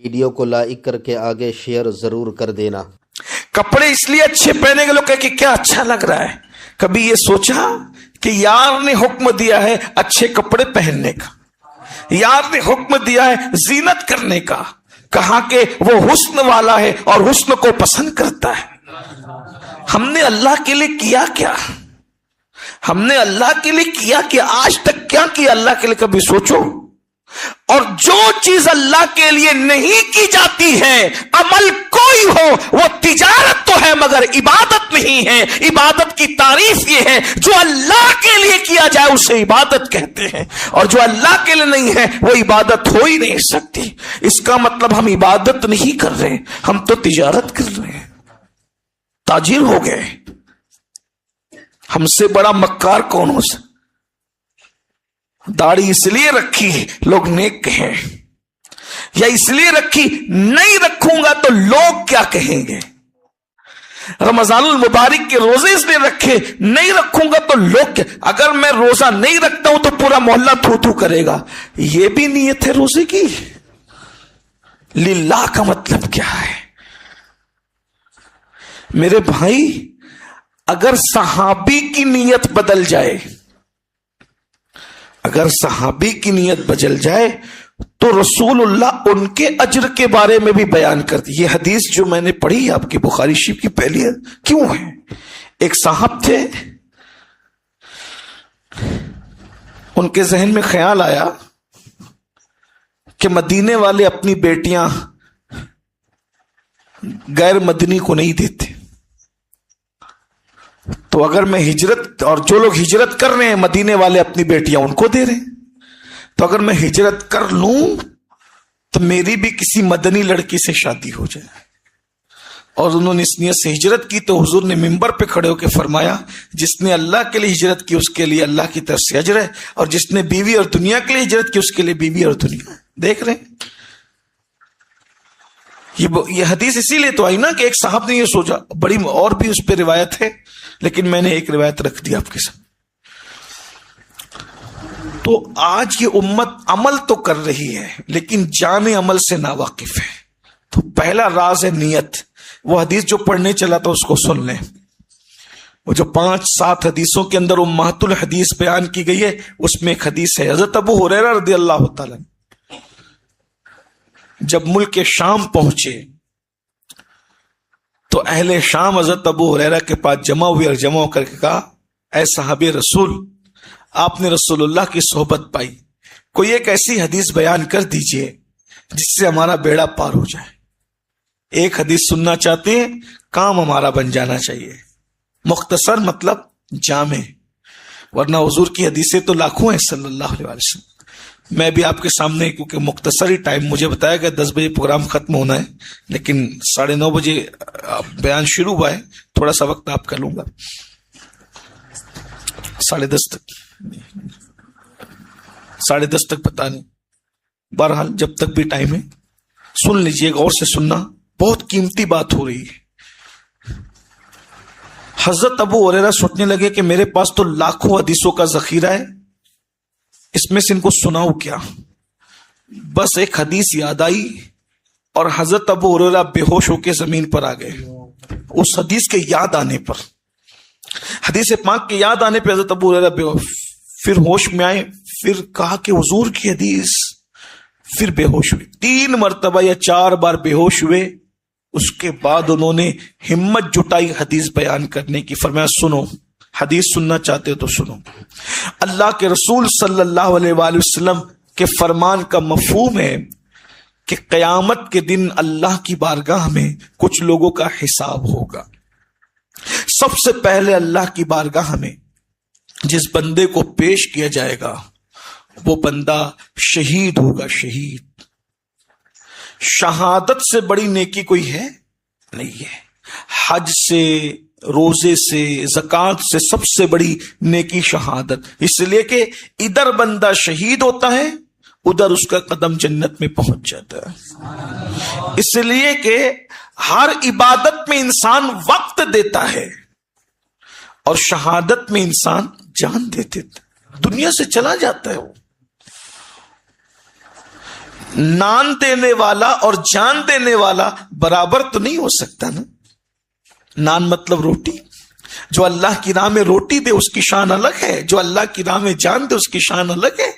Video کو like کر کے آگے شیئر ضرور کر دینا۔ کپڑے اس لیے اچھے پہنے کے لوگ کہے کہ کیا اچھا لگ رہا ہے، کبھی یہ سوچا کہ یار نے حکم دیا ہے اچھے کپڑے پہننے کا، یار نے حکم دیا ہے زینت کرنے کا، کہا کہ وہ حسن والا ہے اور حسن کو پسند کرتا ہے۔ ہم نے اللہ کے لیے کیا کیا؟ ہم نے اللہ کے لیے کیا کہ آج تک کیا کیا اللہ کے لیے؟ کبھی سوچو۔ اور جو چیز اللہ کے لیے نہیں کی جاتی ہے، عمل کوئی ہو، وہ تجارت تو ہے مگر عبادت نہیں ہے۔ عبادت کی تعریف یہ ہے جو اللہ کے لیے کیا جائے اسے عبادت کہتے ہیں، اور جو اللہ کے لیے نہیں ہے وہ عبادت ہو ہی نہیں سکتی۔ اس کا مطلب ہم عبادت نہیں کر رہے، ہم تو تجارت کر رہے ہیں، تاجر ہو گئے۔ ہم سے بڑا مکار کون ہو سکتا؟ داڑھی اس لیے رکھی لوگ نیک کہیں، یا اس لیے رکھی نہیں رکھوں گا تو لوگ کیا کہیں گے؟ رمضان المبارک کے روزے اس لیے رکھے نہیں رکھوں گا تو لوگ کیا؟ اگر میں روزہ نہیں رکھتا ہوں تو پورا محلہ تھو تھو کرے گا، یہ بھی نیت ہے روزے کی؟ للہ کا مطلب کیا ہے؟ میرے بھائی، اگر صحابی کی نیت بدل جائے، اگر صحابی کی نیت بدل جائے تو رسول اللہ ان کے اجر کے بارے میں بھی بیان کرتی۔ یہ حدیث جو میں نے پڑھی آپ کی بخاری شریف کی پہلی ہے، کیوں ہے؟ ایک صاحب تھے، ان کے ذہن میں خیال آیا کہ مدینے والے اپنی بیٹیاں غیر مدنی کو نہیں دیتے، تو اگر میں ہجرت، اور جو لوگ ہجرت کر رہے ہیں مدینے والے اپنی بیٹیاں ان کو دے رہے ہیں، تو اگر میں ہجرت کر لوں تو میری بھی کسی مدنی لڑکی سے شادی ہو جائے۔ اور انہوں نے اس نیت سے ہجرت کی تو حضور نے منبر پہ کھڑے ہو کے فرمایا، جس نے اللہ کے لیے ہجرت کی اس کے لیے اللہ کی طرف سے اجر ہے، اور جس نے بیوی اور دنیا کے لیے ہجرت کی اس کے لیے بیوی اور دنیا۔ دیکھ رہے ہیں یہ حدیث اسی لیے تو آئی نا کہ ایک صاحب نے یہ سوچا، بڑی اور بھی اس پہ روایت ہے لیکن میں نے ایک روایت رکھ دی آپ کے ساتھ۔ تو آج یہ امت عمل تو کر رہی ہے لیکن جان عمل سے ناواقف ہے۔ تو پہلا راز ہے نیت۔ وہ حدیث جو پڑھنے چلا تھا اس کو سن لیں، وہ جو 5-7 حدیثوں کے اندر امہات الحدیث بیان کی گئی ہے اس میں ایک حدیث ہے حضرت ابو ہریرہ رضی اللہ تعالیٰ جب ملک شام پہنچے تو اہل شام حضرت ابو ہریرہ کے پاس جمع ہوئے اور جمع ہو کر کے کہا، اے صحابی رسول، آپ نے رسول اللہ کی صحبت پائی، کوئی ایک ایسی حدیث بیان کر دیجئے جس سے ہمارا بیڑا پار ہو جائے۔ ایک حدیث سننا چاہتے ہیں، کام ہمارا بن جانا چاہیے، مختصر مطلب جامع، ورنہ حضور کی حدیثیں تو لاکھوں ہیں صلی اللہ علیہ وسلم۔ میں بھی آپ کے سامنے، کیونکہ مختصر ہی ٹائم مجھے بتایا گیا 10 بجے پروگرام ختم ہونا ہے، لیکن 9:30 بجے بیان شروع ہوا ہے، تھوڑا سا وقت آپ کا لوں گا، 10:30 تک، 10:30 تک پتہ نہیں، بہرحال جب تک بھی ٹائم ہے سن لیجئے، غور سے سننا، بہت قیمتی بات ہو رہی ہے۔ حضرت ابو ہریرہ سوچنے لگے کہ میرے پاس تو لاکھوں حدیثوں کا ذخیرہ ہے، اس میں سے ان کو سناؤں کیا؟ بس ایک حدیث یاد آئی اور حضرت ابو ہریرہ بے ہوش ہو کے زمین پر آ گئے۔ اس حدیث کے یاد آنے پر، حدیث پاک کے یاد آنے پہ حضرت ابو ہریرہ بے ہوش، پھر ہوش میں آئے، پھر کہا کہ حضور کی حدیث، پھر بے ہوش ہوئے، 3 مرتبہ یا 4 بار بے ہوش ہوئے۔ اس کے بعد انہوں نے ہمت جٹائی حدیث بیان کرنے کی، فرمایا سنو، حدیث سننا چاہتے ہو تو سنو۔ اللہ کے رسول صلی اللہ علیہ وآلہ وسلم کے فرمان کا مفہوم ہے کہ قیامت کے دن اللہ کی بارگاہ میں کچھ لوگوں کا حساب ہوگا۔ سب سے پہلے اللہ کی بارگاہ میں جس بندے کو پیش کیا جائے گا وہ بندہ شہید ہوگا۔ شہید، شہادت سے بڑی نیکی کوئی ہے نہیں ہے، حج سے، روزے سے، زکوٰۃ سے سب سے بڑی نیکی شہادت، اس لیے کہ ادھر بندہ شہید ہوتا ہے ادھر اس کا قدم جنت میں پہنچ جاتا ہے۔ اس لیے کہ ہر عبادت میں انسان وقت دیتا ہے اور شہادت میں انسان جان دیتے، دنیا سے چلا جاتا ہے وہ۔ نان دینے والا اور جان دینے والا برابر تو نہیں ہو سکتا نا. نان مطلب روٹی. جو اللہ کی راہ میں روٹی دے اس کی شان الگ ہے, جو اللہ کی راہ میں جان دے اس کی شان الگ ہے.